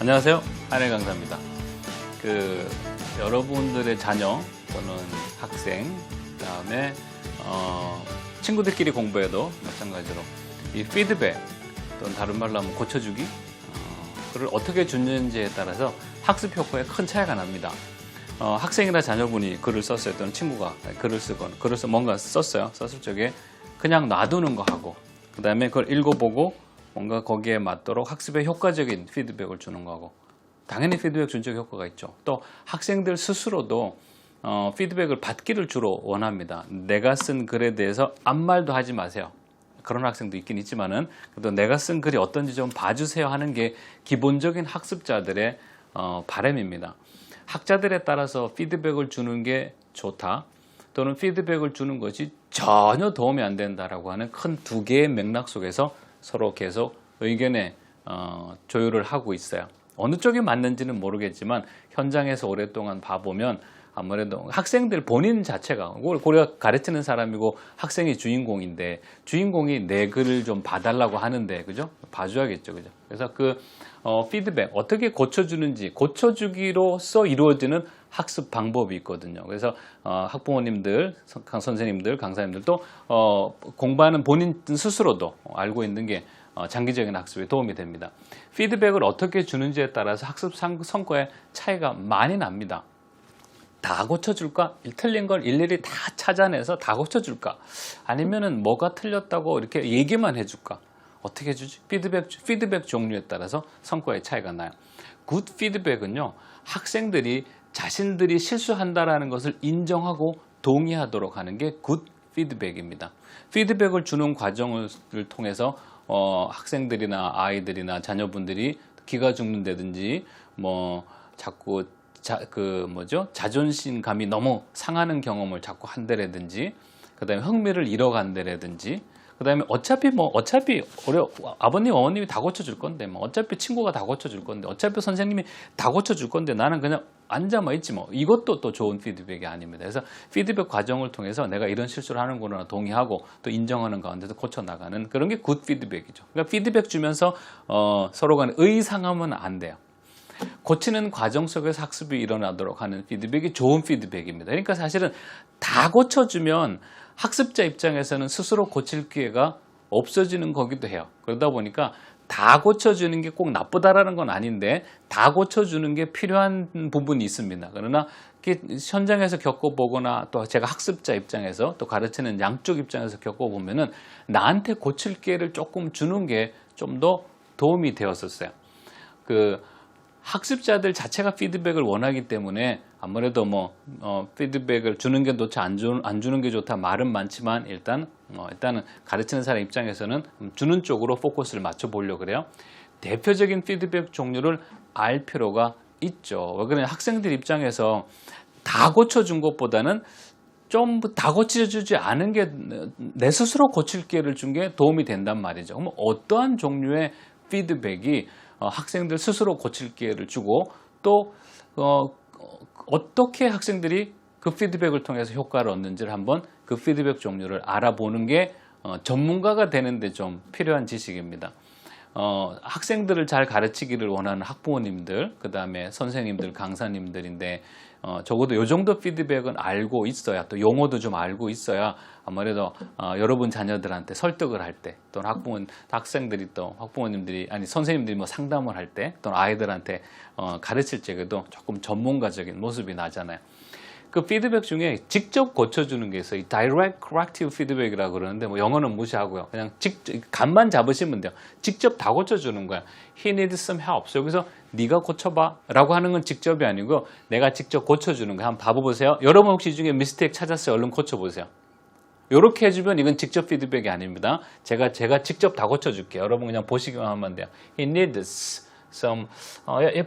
안녕하세요. 한일 강사입니다. 여러분들의 자녀 또는 학생, 그다음에 친구들끼리 공부해도 마찬가지로 이 피드백 또는 다른 말로 하면 고쳐주기 그를 어떻게 주는지에 따라서 학습 효과에 큰 차이가 납니다. 학생이나 자녀분이 글을 썼어요. 또는 친구가 글을 쓰거나 뭔가 썼어요. 썼을 적에 그냥 놔두는 거 하고 그 다음에 그걸 읽어보고 뭔가 거기에 맞도록 학습에 효과적인 피드백을 주는 거하고 당연히 피드백 준 적 효과가 있죠. 또 학생들 스스로도 피드백을 받기를 주로 원합니다. 내가 쓴 글에 대해서 아무 말도 하지 마세요. 그런 학생도 있긴 있지만은 그래도 내가 쓴 글이 어떤지 좀 봐주세요 하는 게 기본적인 학습자들의 바람입니다. 학자들에 따라서 피드백을 주는 게 좋다 또는 피드백을 주는 것이 전혀 도움이 안 된다라고 하는 큰 두 개의 맥락 속에서 서로 계속 의견의 조율을 하고 있어요. 어느 쪽이 맞는지는 모르겠지만 현장에서 오랫동안 봐보면 아무래도 학생들 본인 자체가 우리가 가르치는 사람이고 학생이 주인공인데 주인공이 내 글을 좀 봐달라고 하는데 그죠? 봐줘야겠죠, 그죠? 그래서 피드백 어떻게 고쳐주는지 고쳐주기로써 이루어지는 학습 방법이 있거든요. 그래서 학부모님들, 선생님들, 강사님들도 공부하는 본인 스스로도 알고 있는 게 장기적인 학습에 도움이 됩니다. 피드백을 어떻게 주는지에 따라서 학습 성과에 차이가 많이 납니다. 다 고쳐줄까? 틀린 걸 일일이 다 찾아내서 다 고쳐줄까? 아니면은 뭐가 틀렸다고 이렇게 얘기만 해줄까? 어떻게 해주지? 피드백 종류에 따라서 성과의 차이가 나요. 굿 피드백은요, 학생들이 자신들이 실수한다라는 것을 인정하고 동의하도록 하는 게 굿 피드백입니다. 피드백을 주는 과정을 통해서 학생들이나 아이들이나 자녀분들이 기가 죽는다든지 자꾸 자존심감이 너무 상하는 경험을 자꾸 한다라든지 그 다음에 흥미를 잃어간다라든지 그 다음에 어차피 아버님 어머님이 다 고쳐줄 건데 어차피 친구가 다 고쳐줄 건데 어차피 선생님이 다 고쳐줄 건데 나는 그냥 앉아만 있지 이것도 또 좋은 피드백이 아닙니다. 그래서 피드백 과정을 통해서 내가 이런 실수를 하는구나 동의하고 또 인정하는 가운데서 고쳐나가는 그런 게 굿 피드백이죠. 그러니까 피드백 주면서 서로 간에 의상하면 안 돼요. 고치는 과정 속에서 학습이 일어나도록 하는 피드백이 좋은 피드백입니다. 그러니까 사실은 다 고쳐주면 학습자 입장에서는 스스로 고칠 기회가 없어지는 거기도 해요. 그러다 보니까 다 고쳐주는 게 꼭 나쁘다라는 건 아닌데 다 고쳐주는 게 필요한 부분이 있습니다. 그러나 현장에서 겪어보거나 또 제가 학습자 입장에서 또 가르치는 양쪽 입장에서 겪어보면은 나한테 고칠 기회를 조금 주는 게 좀 더 도움이 되었었어요. 학습자들 자체가 피드백을 원하기 때문에 아무래도 피드백을 주는 게 좋지 안 주는 게 좋다 말은 많지만 일단은 가르치는 사람 입장에서는 주는 쪽으로 포커스를 맞춰 보려고 그래요. 대표적인 피드백 종류를 알 필요가 있죠. 왜 그러냐, 학생들 입장에서 다 고쳐준 것보다는 좀 다 고쳐주지 않은 게 내 스스로 고칠 기회를 준 게 도움이 된단 말이죠. 그럼 어떠한 종류의 피드백이 학생들 스스로 고칠 기회를 주고 또 어떻게 학생들이 그 피드백을 통해서 효과를 얻는지를 한번 그 피드백 종류를 알아보는 게 전문가가 되는데 좀 필요한 지식입니다. 학생들을 잘 가르치기를 원하는 학부모님들, 그 다음에 선생님들, 강사님들인데 적어도 이 정도 피드백은 알고 있어야 또 용어도 좀 알고 있어야 아무래도 여러분 자녀들한테 설득을 할 때 또는 학생들이 또 학부모님들이 선생님들이 상담을 할 때 또는 아이들한테 가르칠 적에도 조금 전문가적인 모습이 나잖아요. 그 피드백 중에 직접 고쳐주는 게 있어요. Direct Corrective Feedback이라고 그러는데 영어는 무시하고요. 그냥 감만 잡으시면 돼요. 직접 다 고쳐주는 거야. He needs some help. 여기서 네가 고쳐봐 라고 하는 건 직접이 아니고 내가 직접 고쳐주는 거야. 한번 봐보세요. 여러분 혹시 이 중에 미스테이크 찾았어요? 얼른 고쳐보세요. 이렇게 해주면 이건 직접 피드백이 아닙니다. 제가 직접 다 고쳐줄게요. 여러분 그냥 보시기만 하면 돼요. He needs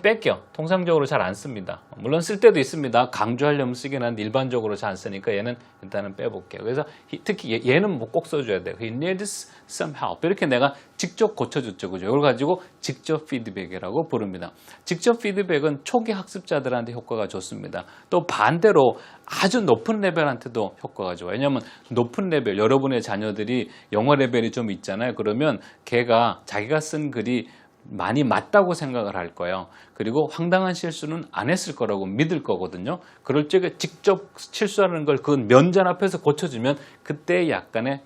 뺄게요. 통상적으로 잘 안 씁니다. 물론 쓸 때도 있습니다. 강조하려면 쓰긴 한데 일반적으로 잘 안 쓰니까 얘는 일단은 빼볼게요. 그래서 특히 얘는 꼭 써줘야 돼요. He needs some help. 이렇게 내가 직접 고쳐줬죠. 그죠? 이걸 가지고 직접 피드백이라고 부릅니다. 직접 피드백은 초기 학습자들한테 효과가 좋습니다. 또 반대로 아주 높은 레벨한테도 효과가 좋아요. 왜냐하면 높은 레벨, 여러분의 자녀들이 영어 레벨이 좀 있잖아요. 그러면 걔가 자기가 쓴 글이 많이 맞다고 생각을 할 거예요. 그리고 황당한 실수는 안 했을 거라고 믿을 거거든요. 그럴 적에 직접 실수하는 걸 그 면전 앞에서 고쳐주면 그때 약간의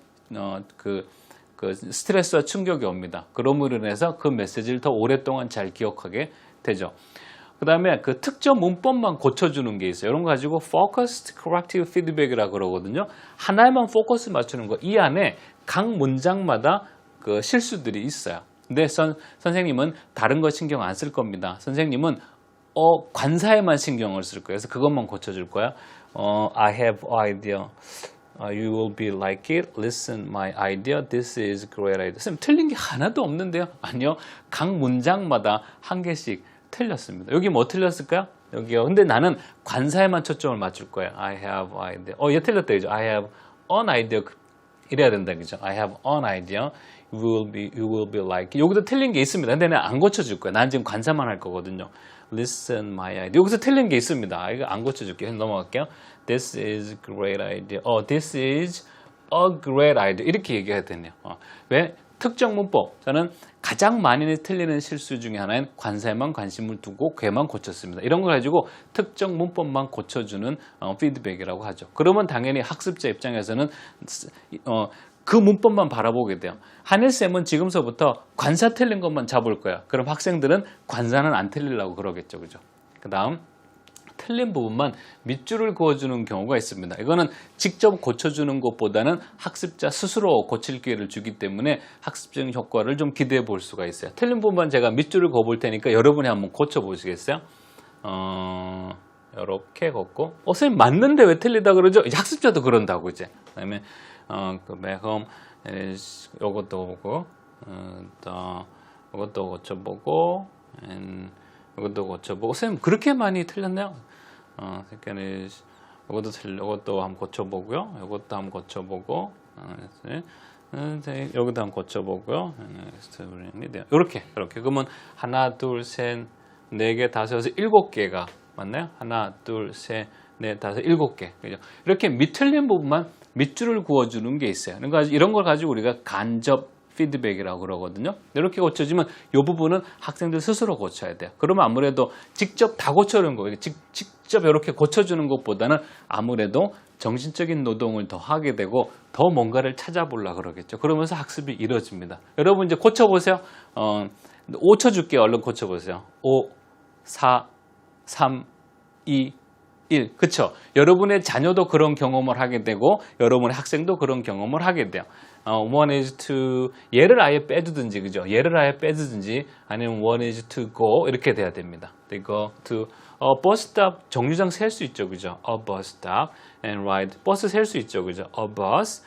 그 스트레스와 충격이 옵니다. 그러므로 인해서 그 메시지를 더 오랫동안 잘 기억하게 되죠. 그 다음에 그 특정 문법만 고쳐주는 게 있어요. 이런 거 가지고 Focused Corrective Feedback이라고 그러거든요. 하나에만 포커스 맞추는 거. 이 안에 각 문장마다 그 실수들이 있어요. 근데 선생님은 다른 거 신경 안 쓸 겁니다. 선생님은 관사에만 신경을 쓸 거예요. 그래서 그것만 고쳐줄 거야. I have idea. You will be like it. Listen, my idea. This is great idea. 선생님 틀린 게 하나도 없는데요. 아니요. 각 문장마다 한 개씩 틀렸습니다. 여기 뭐 틀렸을까요? 여기요. 근데 나는 관사에만 초점을 맞출 거예요. I have idea. 얘 틀렸다 그죠? I have an idea. 이래야 된다 그죠? I have an idea. You will be like. 여기도 틀린 게 있습니다. 근데 내가 안 고쳐줄 거야. 난 지금 관사만 할 거거든요. Listen, my idea. 여기서 틀린 게 있습니다. 이거 안 고쳐줄게요. 넘어갈게요. This is great idea. This is a great idea. 이렇게 얘기해야 되네요. 왜? 특정 문법. 저는 가장 많이 틀리는 실수 중에 하나는 관사에만 관심을 두고 걔만 고쳤습니다. 이런 걸 가지고 특정 문법만 고쳐주는 피드백이라고 하죠. 그러면 당연히 학습자 입장에서는 그 문법만 바라보게 돼요. 한일쌤은 지금서부터 관사 틀린 것만 잡을 거야. 그럼 학생들은 관사는 안 틀리려고 그러겠죠. 그죠? 그 다음 틀린 부분만 밑줄을 그어주는 경우가 있습니다. 이거는 직접 고쳐주는 것보다는 학습자 스스로 고칠 기회를 주기 때문에 학습적인 효과를 좀 기대해 볼 수가 있어요. 틀린 부분만 제가 밑줄을 그어볼 테니까 여러분이 한번 고쳐보시겠어요? 이렇게 걷고 선생님 맞는데 왜 틀리다 그러죠? 학습자도 그런다고 이제. 그 다음에 그 매험 요것도 보고 또 이것도 고쳐보고 이것도 고쳐보고 선생님 그렇게 많이 틀렸나요? 이것도 한번 고쳐보고요. 이것도 한번 고쳐보고 여기도 한번 고쳐보고요. 이렇게 그러면 하나 둘 셋 네 개 다섯 여섯 일곱 개가 맞나요? 하나 둘 셋 넷 다섯 일곱 개 그죠? 이렇게 틀린 부분만 밑줄을 그어주는 게 있어요. 그러니까 이런 걸 가지고 우리가 간접 피드백이라고 그러거든요. 이렇게 고쳐지면 이 부분은 학생들 스스로 고쳐야 돼요. 그러면 아무래도 직접 다 고쳐주는 거예요. 직접 이렇게 고쳐주는 것보다는 아무래도 정신적인 노동을 더 하게 되고 더 뭔가를 찾아보려고 그러겠죠. 그러면서 학습이 이루어집니다. 여러분 이제 고쳐보세요. 5초 줄게요. 얼른 고쳐보세요. 5, 4, 3, 2, 1. 그쵸? 여러분의 자녀도 그런 경험을 하게 되고 여러분의 학생도 그런 경험을 하게 돼요. one is to 얘를 아예 빼두든지 그죠? 얘를 아예 빼두든지 아니면 one is to go 이렇게 돼야 됩니다. They go to bus stop 정류장 셀 수 있죠, 그죠? A bus stop and ride 버스 셀 수 있죠, 그죠? A bus.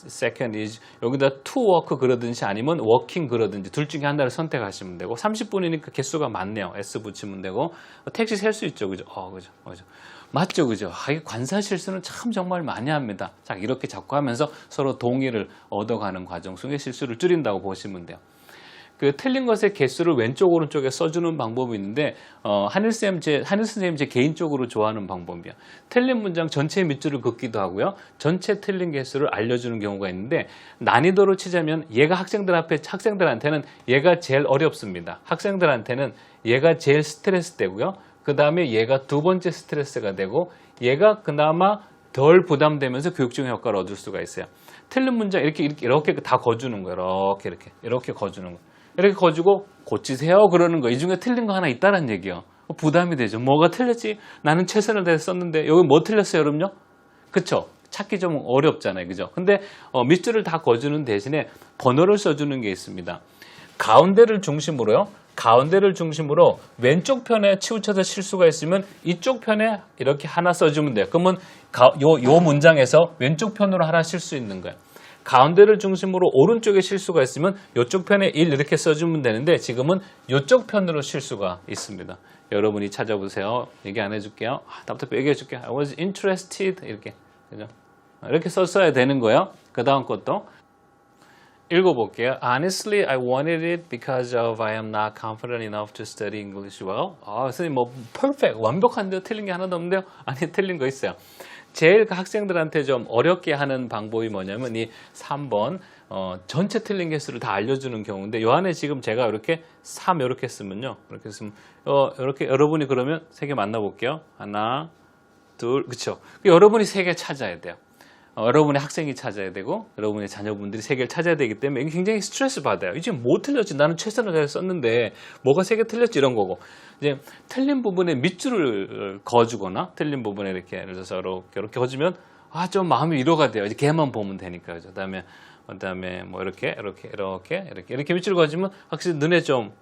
Second is 여기다 to work 그러든지 아니면 working 그러든지 둘 중에 하나를 선택하시면 되고 30분이니까 개수가 많네요. S 붙이면 되고 택시 셀 수 있죠, 그죠? 그죠, 그죠. 맞죠, 그죠? 이 관사 실수는 참 정말 많이 합니다. 자, 이렇게 자꾸 하면서 서로 동의를 얻어가는 과정 속에 실수를 줄인다고 보시면 돼요. 그 틀린 것의 개수를 왼쪽 오른쪽에 써주는 방법이 있는데 한일 선생님 제 개인적으로 좋아하는 방법이야. 틀린 문장 전체 밑줄을 긋기도 하고요. 전체 틀린 개수를 알려주는 경우가 있는데 난이도로 치자면 얘가 학생들한테는 얘가 제일 어렵습니다. 학생들한테는 얘가 제일 스트레스 되고요. 그 다음에 얘가 두 번째 스트레스가 되고 얘가 그나마 덜 부담되면서 교육적인 효과를 얻을 수가 있어요. 틀린 문장 이렇게 다 거주는 거예요. 이렇게 거주는 거예요. 이렇게 거주고 고치세요 그러는 거. 이 중에 틀린 거 하나 있다는 얘기예요. 부담이 되죠. 뭐가 틀렸지? 나는 최선을 다해서 썼는데 여기 뭐 틀렸어요, 여러분요? 그쵸? 찾기 좀 어렵잖아요, 그죠? 근데 밑줄을 다 거주는 대신에 번호를 써주는 게 있습니다. 가운데를 중심으로 왼쪽 편에 치우쳐서 실수가 있으면 이쪽 편에 이렇게 하나 써주면 돼요. 그러면 요 문장에서 왼쪽 편으로 하나 실수 있는 거예요. 가운데를 중심으로 오른쪽에 실수가 있으면 이쪽 편에 1 이렇게 써주면 되는데 지금은 이쪽 편으로 실수가 있습니다. 여러분이 찾아보세요. 얘기 안 해줄게요. 답답해 얘기해 줄게요. I was interested 이렇게 그죠? 이렇게 썼어야 되는 거예요. 그 다음 것도 읽어볼게요. Honestly, I wanted it because of I am not confident enough to study English well. 선생님 perfect 완벽한데요? 틀린 게 하나도 없는데요? 아니 틀린 거 있어요. 제일 그 학생들한테 좀 어렵게 하는 방법이 뭐냐면 이 3번 전체 틀린 개수를 다 알려주는 경우인데 요 안에 지금 제가 이렇게 3 이렇게 쓰면요. 이렇게 쓰면 이렇게 여러분이 그러면 3개 만나볼게요. 하나, 둘, 그쵸? 여러분이 3개 찾아야 돼요. 여러분의 학생이 찾아야 되고 여러분의 자녀분들이 3개를 찾아야 되기 때문에 이게 굉장히 스트레스 받아요. 이제 뭐 틀렸지? 나는 최선을 다해서 썼는데 뭐가 3개 틀렸지? 이런 거고 이제 틀린 부분에 밑줄을 그어주거나 틀린 부분에 이렇게 예를 들어서 이렇게 그어주면 좀 마음이 위로가 돼요. 이제 걔만 보면 되니까요. 그다음에 뭐 이렇게 밑줄 그어주면 확실히 눈에 좀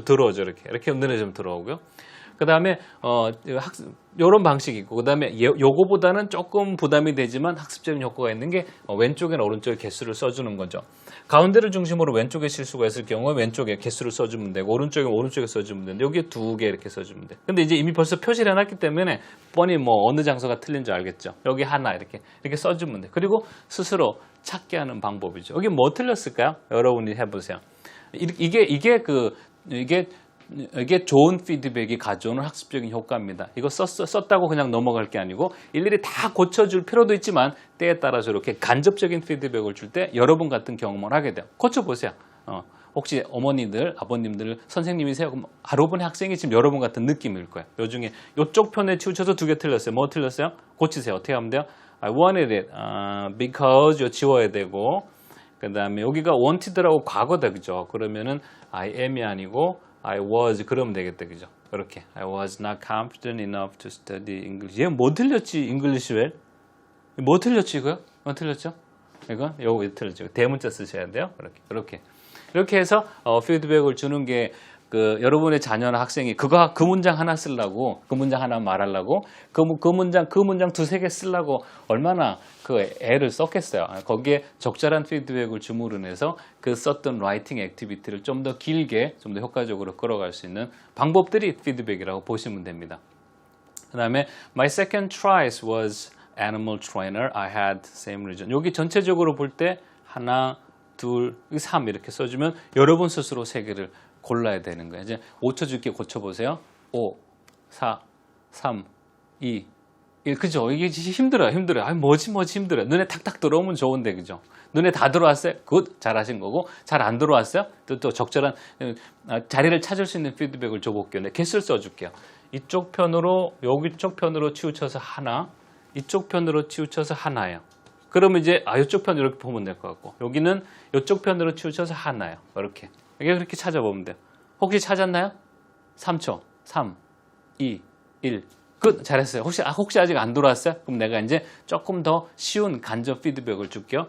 들어오죠. 이렇게 눈에 좀 들어오고요. 그 다음에 이런 방식이 있고 그 다음에 요거보다는 조금 부담이 되지만 학습적인 효과가 있는 게 왼쪽이나 오른쪽에 개수를 써주는 거죠. 가운데를 중심으로 왼쪽에 실수가 있을 경우에 왼쪽에 개수를 써주면 되고 오른쪽에 써주면 되는데 여기에 2개 이렇게 써주면 돼. 근데 이제 이미 벌써 표시를 해놨기 때문에 뻔히 뭐 어느 장소가 틀린 줄 알겠죠. 여기 하나 이렇게 써주면 돼. 그리고 스스로 찾게 하는 방법이죠. 여기 뭐 틀렸을까요? 여러분이 해보세요. 이게 좋은 피드백이 가져오는 학습적인 효과입니다. 이거 썼다고 그냥 넘어갈 게 아니고 일일이 다 고쳐줄 필요도 있지만 때에 따라서 이렇게 간접적인 피드백을 줄 때 여러분 같은 경험을 하게 돼요. 고쳐보세요. 혹시 어머니들, 아버님들, 선생님이세요? 그럼 여러분의 학생이 지금 여러분 같은 느낌일 거예요. 요 중에 이쪽 편에 치우쳐서 2개 틀렸어요. 뭐 틀렸어요? 고치세요. 어떻게 하면 돼요? I wanted it because 요 지워야 되고 그 다음에 여기가 wanted라고 과거다. 그죠? 그러면은 I am이 아니고 I was 그러면 되겠다. 그죠? 이렇게 I was not confident enough to study English. 얘 뭐 틀렸지? English well? 뭐 틀렸지 이거요? 뭐 틀렸죠? 요거 틀렸죠. 대문자 쓰셔야 돼요. 이렇게 해서 피드백을 주는 게 여러분의 자녀나 학생이 그 문장 하나 쓰려고 그 문장 하나 말하려고 그 문장 2-3개 쓰려고 얼마나 애를 썼겠어요. 거기에 적절한 피드백을 줌으로 인해서 썼던 라이팅 액티비티를 좀 더 길게 좀 더 효과적으로 끌어갈 수 있는 방법들이 피드백이라고 보시면 됩니다. 그 다음에 My second choice was animal trainer. I had same reason. 여기 전체적으로 볼 때 하나, 둘, 3 이렇게 써주면 여러분 스스로 3개를 골라야 되는 거예요. 이제 5초 줄게 고쳐보세요. 5, 4, 3, 2, 1. 그죠? 이게 힘들어요. 뭐지 힘들어요. 눈에 탁탁 들어오면 좋은데, 그죠? 눈에 다 들어왔어요? 굿! 잘하신 거고, 잘 안 들어왔어요? 또 적절한 자리를 찾을 수 있는 피드백을 줘볼게요. 개수를 써줄게요. 이쪽 편으로, 여기 편으로 치우쳐서 하나, 이쪽 편으로 치우쳐서 하나예요. 그러면 이제, 이쪽 편 이렇게 보면 될 것 같고, 여기는 이쪽 편으로 치우쳐서 하나예요. 이게 그렇게 찾아보면 돼요. 혹시 찾았나요? 3초. 3, 2, 1. 끝! 잘했어요. 혹시 아직 안 들어왔어요? 그럼 내가 이제 조금 더 쉬운 간접 피드백을 줄게요.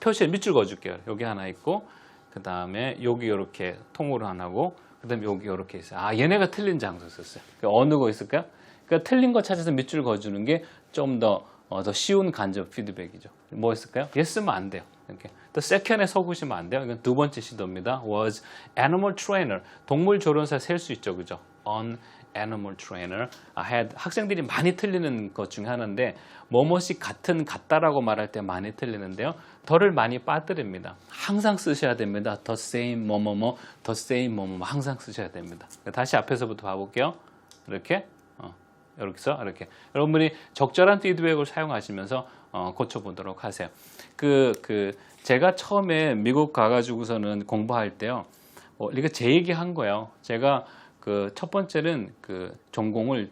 표시에 밑줄 그어줄게요. 여기 하나 있고, 그 다음에 여기 이렇게 통으로 하나고, 그 다음에 여기 이렇게 있어요. 얘네가 틀린 장소 썼어요. 어느 거 있을까요? 그러니까 틀린 거 찾아서 밑줄 그어주는 게 좀 더 쉬운 간접 피드백이죠. 뭐 있을까요? 얘 쓰면 안 돼요. 이렇게. 또 second에 속으시면 안 돼요. 이건 2번째 시도입니다. was animal trainer. 동물 조련사 셀 수 있죠. 그죠? on animal trainer. 학생들이 많이 틀리는 것 중에 하나인데 뭐뭐시 같다라고 말할 때 많이 틀리는데요. 더를 많이 빠뜨립니다. 항상 쓰셔야 됩니다. the same 뭐뭐뭐, the same 뭐뭐뭐 항상 쓰셔야 됩니다. 다시 앞에서부터 봐볼게요. 이렇게 여러분이 적절한 피드백을 사용하시면서 고쳐보도록 하세요. 제가 처음에 미국 가가지고서는 공부할 때요. 이거 제 얘기한 거예요. 제가 첫 번째는 전공을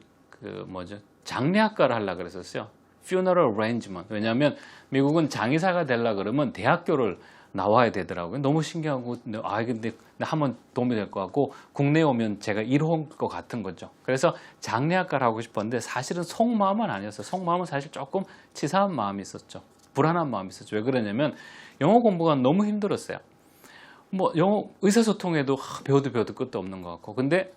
장례학과를 하려고 그랬었어요. funeral arrangement. 왜냐하면 미국은 장의사가 되려고 그러면 대학교를 나와야 되더라고요. 너무 신기하고, 근데 한번 도움이 될 것 같고, 국내에 오면 제가 이로운 것 같은 거죠. 그래서 장례학과를 하고 싶었는데 사실은 속마음은 아니었어요. 속마음은 사실 조금 치사한 마음이 있었죠. 불안한 마음이 있었죠. 왜 그러냐면 영어 공부가 너무 힘들었어요. 영어 의사소통에도 배워도 끝도 없는 것 같고, 근데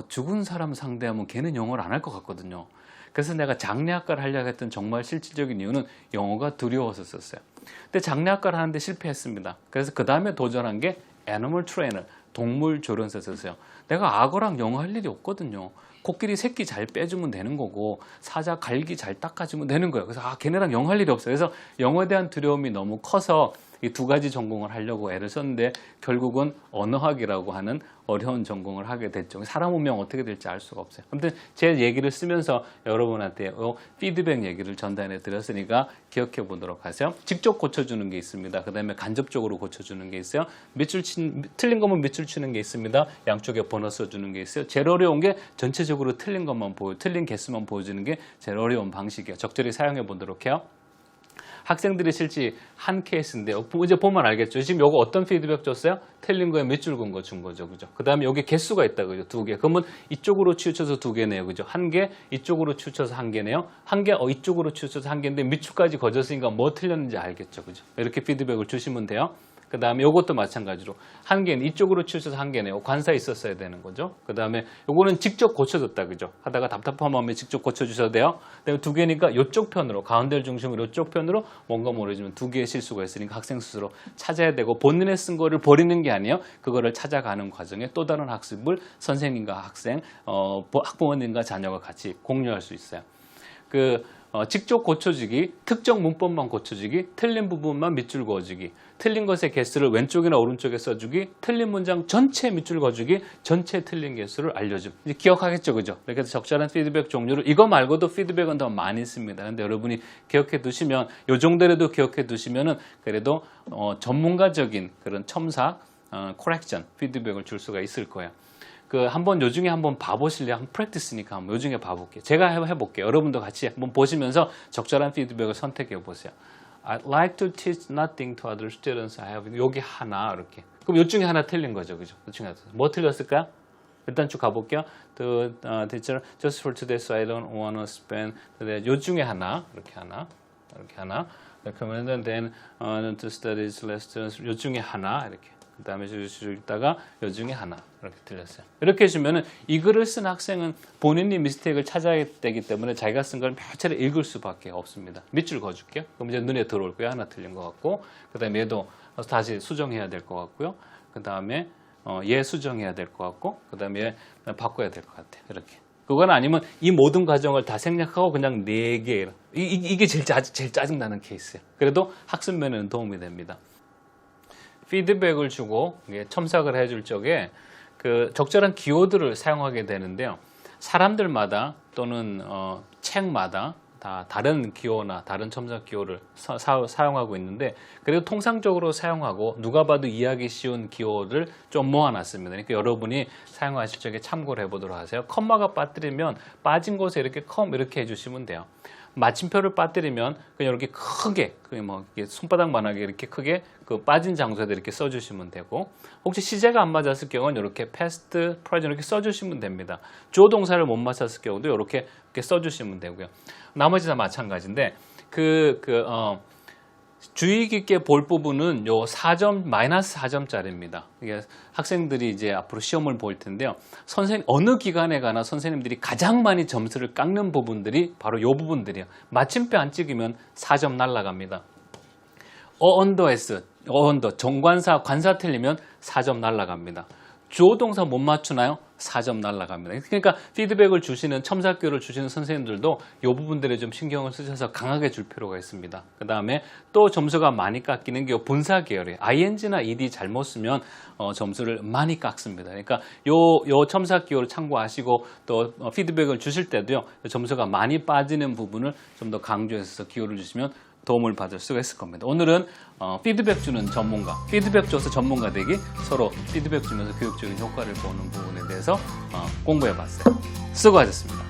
죽은 사람 상대하면 걔는 영어를 안 할 것 같거든요. 그래서 내가 장례학과를 하려고 했던 정말 실질적인 이유는 영어가 두려웠었어요. 근데 장례학과를 하는데 실패했습니다. 그래서 그 다음에 도전한 게 애니멀 트레이너, 동물 조련사였어요. 내가 악어랑 영어 할 일이 없거든요. 코끼리 새끼 잘 빼주면 되는 거고 사자 갈기 잘 닦아주면 되는 거예요. 그래서 걔네랑 영어 할 일이 없어요. 그래서 영어에 대한 두려움이 너무 커서 이 두 가지 전공을 하려고 애를 썼는데 결국은 언어학이라고 하는 어려운 전공을 하게 됐죠. 사람 운명 어떻게 될지 알 수가 없어요. 아무튼 제 얘기를 쓰면서 여러분한테 피드백 얘기를 전달해 드렸으니까 기억해 보도록 하세요. 직접 고쳐주는 게 있습니다. 그 다음에 간접적으로 고쳐주는 게 있어요. 틀린 거면 밑줄 치는 게 있습니다. 양쪽에 번호 써주는 게 있어요. 제일 어려운 게 전체적으로 틀린 개수만 보여주는 게 제일 어려운 방식이에요. 적절히 사용해 보도록 해요. 학생들이 실제 한 케이스인데요. 이제 보면 알겠죠. 지금 요거 어떤 피드백 줬어요? 틀린 거에 몇 줄 근 거 준 거죠. 그죠? 그 다음에 여기 개수가 있다. 그죠? 2개. 그러면 이쪽으로 치우쳐서 2개네요. 그죠? 1개, 이쪽으로 치우쳐서 1개네요. 1개, 이쪽으로 치우쳐서 1개인데 밑줄까지 거졌으니까 뭐 틀렸는지 알겠죠. 그죠? 이렇게 피드백을 주시면 돼요. 그 다음에 요것도 마찬가지로 1개는 이쪽으로 치우쳐서 1개네요. 관사 있었어야 되는 거죠. 그 다음에 요거는 직접 고쳐줬다. 그죠? 하다가 답답한 마음에 직접 고쳐주셔도 돼요. 그 다음에 2개니까 요쪽 편으로, 가운데를 중심으로 요쪽 편으로 뭔가 모르지만 2개의 실수가 있으니까 학생 스스로 찾아야 되고 본인의 쓴 거를 버리는 게 아니에요. 그거를 찾아가는 과정에 또 다른 학습을 선생님과 학생, 학부모님과 자녀가 같이 공유할 수 있어요. 직접 고쳐주기, 특정 문법만 고쳐주기, 틀린 부분만 밑줄 그어주기, 틀린 것의 개수를 왼쪽이나 오른쪽에 써주기, 틀린 문장 전체 밑줄 그어주기, 전체 틀린 개수를 알려주기. 이제 기억하겠죠, 그죠? 이렇게 해서 적절한 피드백 종류를, 이거 말고도 피드백은 더 많이 있습니다. 근데 여러분이 기억해 두시면, 요 정도라도 기억해 두시면은 그래도 전문가적인 그런 첨사, 코렉션 피드백을 줄 수가 있을 거예요. 한번 요 중에 한번 봐보실래요? 한번 프랙티스니까 한번 요 중에 봐볼게요. 제가 해볼게요. 여러분도 같이 한번 보시면서 적절한 피드백을 선택해 보세요. I'd like to teach nothing to other students. I have 여기 하나 이렇게. 그럼 요 중에 하나 틀린 거죠, 그죠? 요 중에 하나. 뭐 틀렸을까요? 일단 쭉 가볼게요. The teacher just for today, so I don't want to spend. 요 중에 하나 이렇게 하나 이렇게 하나. 그러면 then to study lessons 요 중에 하나 이렇게. 그 다음에 쭉 있다가 요 중에 하나 이렇게 틀렸어요. 이렇게 해주면은 이 글을 쓴 학생은 본인이 미스테이크를 찾아야 되기 때문에 자기가 쓴 걸 몇 차례 읽을 수밖에 없습니다. 밑줄 그어줄게요. 그럼 이제 눈에 들어올 거예요. 하나 틀린 것 같고, 그 다음에 얘도 다시 수정해야 될 것 같고요. 그 다음에 얘 수정해야 될 것 같고, 그 다음에 얘 바꿔야 될 것 같아요. 이렇게. 그건 아니면 이 모든 과정을 다 생략하고 그냥 4개. 이게 제일 짜증나는 케이스예요. 그래도 학습 면에는 도움이 됩니다. 피드백을 주고 첨삭을 해줄 적에 적절한 기호들을 사용하게 되는데요. 사람들마다 또는 책마다 다 다른 기호나 다른 첨삭 기호를 사용하고 있는데 그래도 통상적으로 사용하고 누가 봐도 이해하기 쉬운 기호를 좀 모아놨습니다. 그러니까 여러분이 사용하실 적에 참고를 해보도록 하세요. 컴마가 빠뜨리면 빠진 곳에 이렇게 이렇게 해주시면 돼요. 마침표를 빠뜨리면 그냥 이렇게 크게 손바닥만하게 이렇게 크게 빠진 장소에다 이렇게 써주시면 되고, 혹시 시제가 안 맞았을 경우는 이렇게 past, present 이렇게 써주시면 됩니다. 주어 동사를 못 맞췄을 경우도 이렇게 써주시면 되고요. 나머지 다 마찬가지인데 주의 깊게 볼 부분은 요 4점, 마이너스 4점짜리입니다. 이게 학생들이 이제 앞으로 시험을 볼 텐데요. 어느 기간에 가나 선생님들이 가장 많이 점수를 깎는 부분들이 바로 요 부분들이에요. 마침표 안 찍으면 4점 날라갑니다. 언더, 정관사, 관사 틀리면 4점 날라갑니다. 주어 동사 못 맞추나요? 4점 날라갑니다. 그러니까 피드백을 주시는 첨삭교를 주시는 선생님들도 이 부분들에 좀 신경을 쓰셔서 강하게 줄 필요가 있습니다. 그 다음에 또 점수가 많이 깎이는 게 분사 계열이에요. ing나 ed 잘못 쓰면 점수를 많이 깎습니다. 그러니까 요 첨삭교를 참고하시고 또 피드백을 주실 때도요. 점수가 많이 빠지는 부분을 좀 더 강조해서 기호를 주시면 도움을 받을 수가 있을 겁니다. 오늘은 피드백 주는 전문가, 피드백 줘서 전문가 되기, 서로 피드백 주면서 교육적인 효과를 보는 부분에 대해서 공부해 봤어요. 수고하셨습니다.